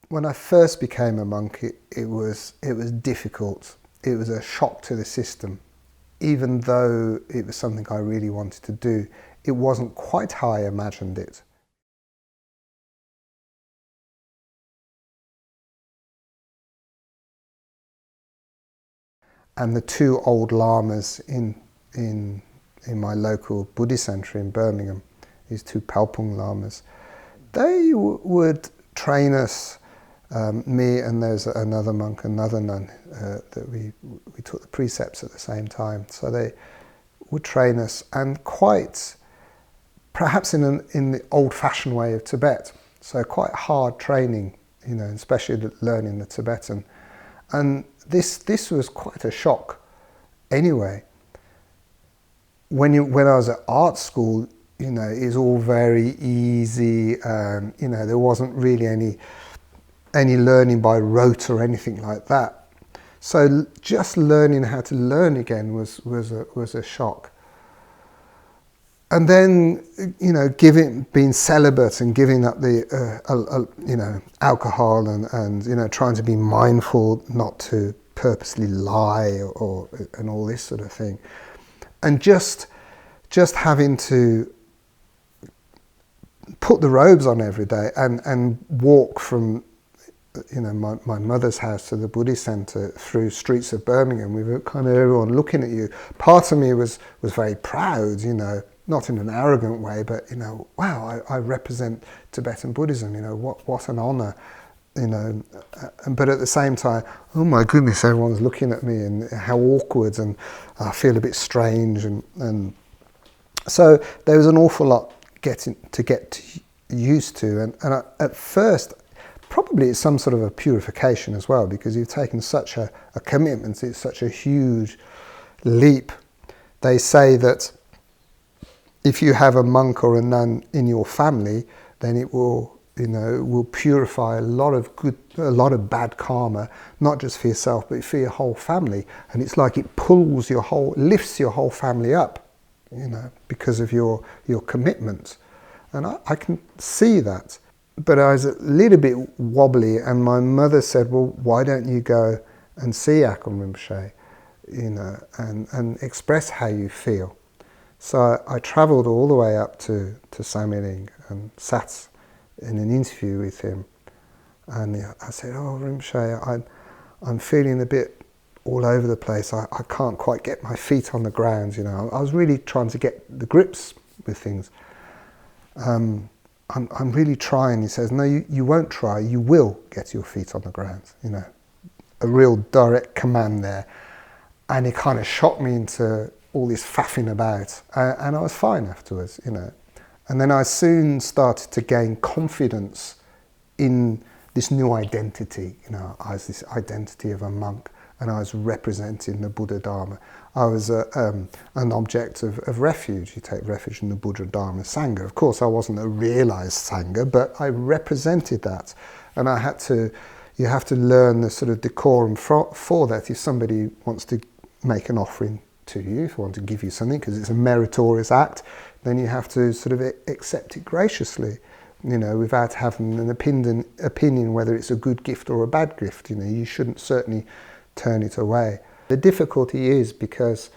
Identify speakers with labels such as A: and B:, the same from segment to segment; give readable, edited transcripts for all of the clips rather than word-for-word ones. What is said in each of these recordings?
A: When I first became a monk, it was difficult. It was a shock to the system. Even though it was something I really wanted to do, it wasn't quite how I imagined it. And the two old lamas in my local Buddhist centre in Birmingham, these two Palpung lamas, they would train us, me and there's another monk, another nun, that we took the precepts at the same time. So they would train us, and quite, perhaps in the old-fashioned way of Tibet. So quite hard training, especially learning the Tibetan. And this was quite a shock. Anyway, when I was at art school, it's all very easy. There wasn't really any learning by rote or anything like that. So just learning how to learn again was a shock. And then, being celibate and giving up the, alcohol and trying to be mindful not to purposely lie and all this sort of thing. And just having to put the robes on every day and walk from, my mother's house to the Buddhist centre through streets of Birmingham with kind of everyone looking at you. Part of me was very proud, not in an arrogant way, but wow, I represent Tibetan Buddhism. What an honour, but at the same time, oh my goodness, everyone's looking at me and how awkward, and I feel a bit strange, and so there was an awful lot get used to, and at first, probably it's some sort of a purification as well, because you've taken such a commitment. It's such a huge leap. They say that if you have a monk or a nun in your family, then it will purify a lot of bad karma, not just for yourself, but for your whole family. And it's like it lifts your whole family up, because of your commitment. And I can see that. But I was a little bit wobbly, and my mother said, well, why don't you go and see Akon Rinpoche, and express how you feel. So I travelled all the way up to Samiling and sat in an interview with him. And I said, oh, Rinpoche, I'm feeling a bit all over the place. I can't quite get my feet on the ground, I was really trying to get the grips with things. I'm really trying. He says, no, you won't try, you will get your feet on the ground. A real direct command there. And it kind of shocked me into all this faffing about, and I was fine afterwards, And then I soon started to gain confidence in this new identity. I was this identity of a monk, and I was representing the Buddha Dharma. I was an object of refuge. You take refuge in the Buddha Dharma Sangha. Of course, I wasn't a realised Sangha, but I represented that. And you have to learn the sort of decorum for that. If somebody wants to make an offering to you, if they want to give you something, because it's a meritorious act, then you have to sort of accept it graciously, without having an opinion whether it's a good gift or a bad gift. You shouldn't certainly turn it away. The difficulty is because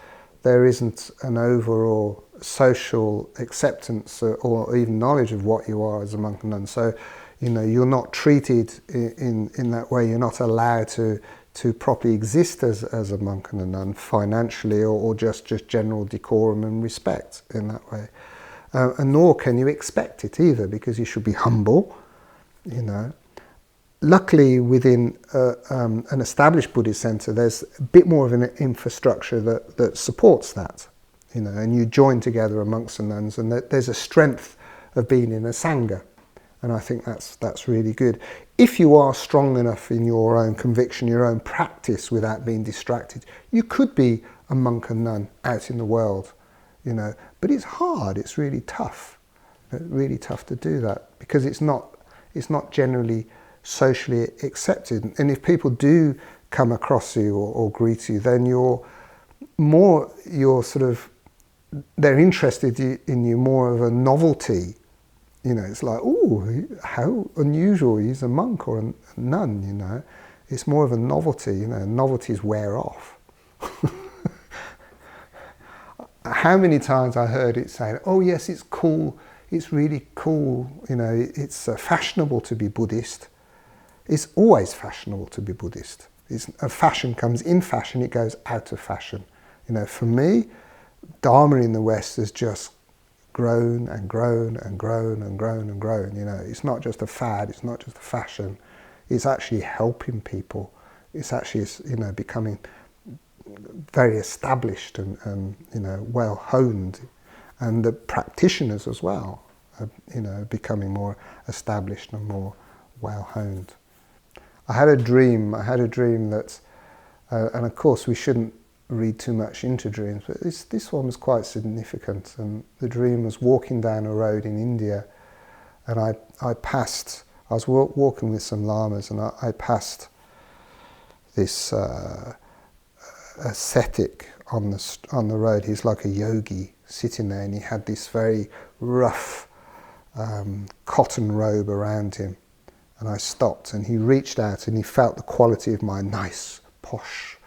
A: there isn't an overall social acceptance or even knowledge of what you are as a monk and nun. So, you're not treated in that way. You're not allowed to properly exist as a monk and a nun financially, or just general decorum and respect in that way. And nor can you expect it either, because you should be humble, Luckily, within an established Buddhist centre, there's a bit more of an infrastructure that supports that, and you join together amongst the nuns, and there's a strength of being in a Sangha. And I think that's really good. If you are strong enough in your own conviction, your own practice, without being distracted, you could be a monk and nun out in the world, But it's hard. It's really tough. Really tough to do that, because it's not generally socially accepted. And if people do come across you or greet you, then they're interested in you more of a novelty, You know, it's like, oh, how unusual, he's a monk or a nun, you know. It's more of a novelty, you know, novelties wear off. How many times I heard it saying, oh yes, it's cool, it's really cool, you know, it's fashionable to be Buddhist. It's always fashionable to be Buddhist. A fashion comes in fashion, it goes out of fashion. You know, for me, Dharma in the West has just grown and grown and grown and grown and grown. You know, it's not just a fad, it's not just a fashion. It's actually helping people. It's actually, you know, becoming very established and you know, well honed, and the practitioners as well are, you know, becoming more established and more well honed. I had a dream that, and of course we shouldn't read too much into dreams, but this one was quite significant. And the dream was walking down a road in India, and I was walking with some lamas, and I passed this ascetic on the road. He's like a yogi sitting there, and he had this very rough cotton robe around him. And I stopped, and he reached out, and he felt the quality of my nice, posh,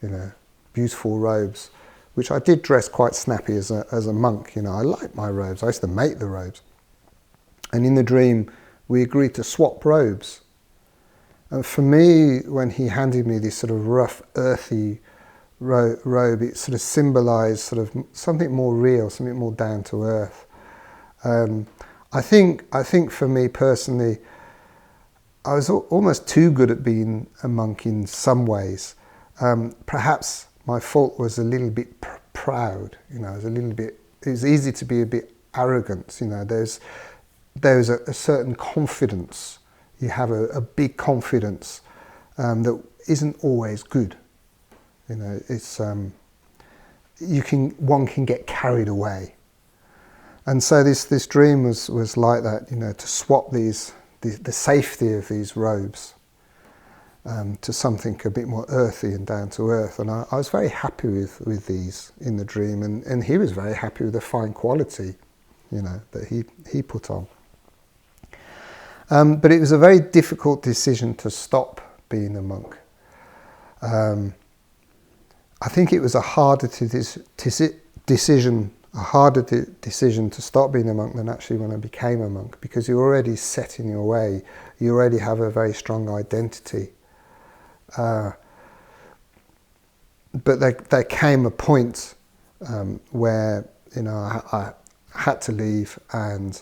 A: you know, beautiful robes, which I did dress quite snappy as a monk. You know, I liked my robes. I used to make the robes. And in the dream, we agreed to swap robes. And for me, when he handed me this sort of rough, earthy robe, it sort of symbolized sort of something more real, something more down to earth. I think for me personally, I was almost too good at being a monk in some ways. Perhaps my fault was a little bit proud. You know, it was easy to be a bit arrogant. You know, there's a certain confidence. You have a big confidence that isn't always good. You know, it's one can get carried away. And so this dream was like that. You know, to swap the safety of these robes to something a bit more earthy and down to earth. And I was very happy with these in the dream, and he was very happy with the fine quality, you know, that he put on. But it was a very difficult decision to stop being a monk. I think it was a harder decision to stop being a monk than actually when I became a monk, because you're already set in your way. You already have a very strong identity. But there came a point where, you know, I had to leave, and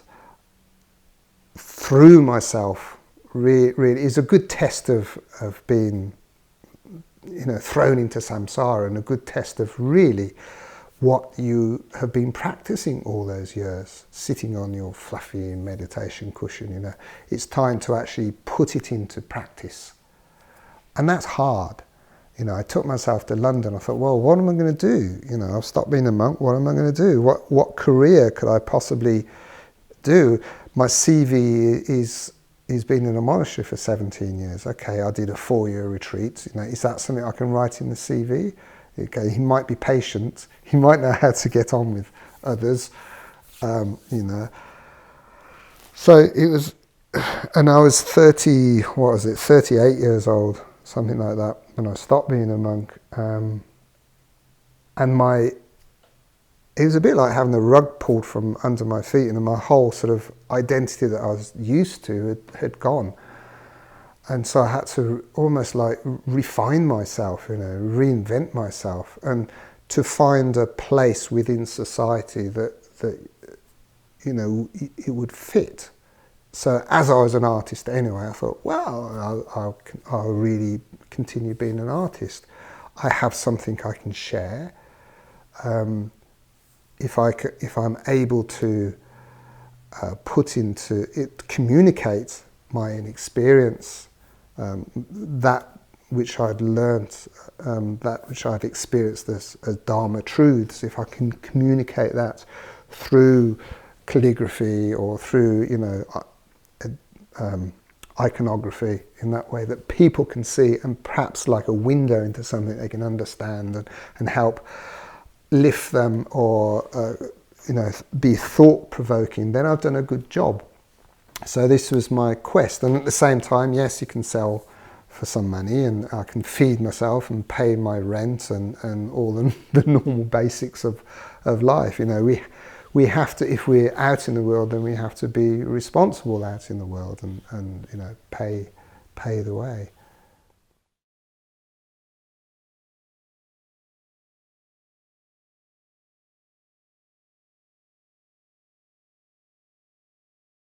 A: through myself, really is a good test of being, you know, thrown into samsara, and a good test of really what you have been practicing all those years, sitting on your fluffy meditation cushion. You know, it's time to actually put it into practice, and that's hard. You know, I took myself to London. I thought, well, what am I going to do? You know, I've stopped being a monk. What am I going to do? What career could I possibly do? My CV is been in a monastery for 17 years. Okay, I did a 4-year retreat. You know, is that something I can write in the CV? Okay, he might be patient. He might know how to get on with others. You know. So it was, and I was 38 years old, something like that, when I stopped being a monk. And it was a bit like having the rug pulled from under my feet, and my whole sort of identity that I was used to had gone. And so I had to almost like refine myself, you know, reinvent myself, and to find a place within society that you know, it would fit. So as I was an artist anyway, I thought, well, I'll really continue being an artist. I have something I can share. If I'm able to put into it, communicate my own experience, that which I'd learnt, that which I'd experienced as Dharma truths, if I can communicate that through calligraphy or through, you know, iconography in that way that people can see, and perhaps like a window into something they can understand and help lift them, or you know, be thought-provoking, then I've done a good job. So this was my quest. And at the same time, yes, you can sell for some money, and I can feed myself and pay my rent and all the normal basics of life. You know, we have to, if we're out in the world, then we have to be responsible out in the world and you know, pay the way.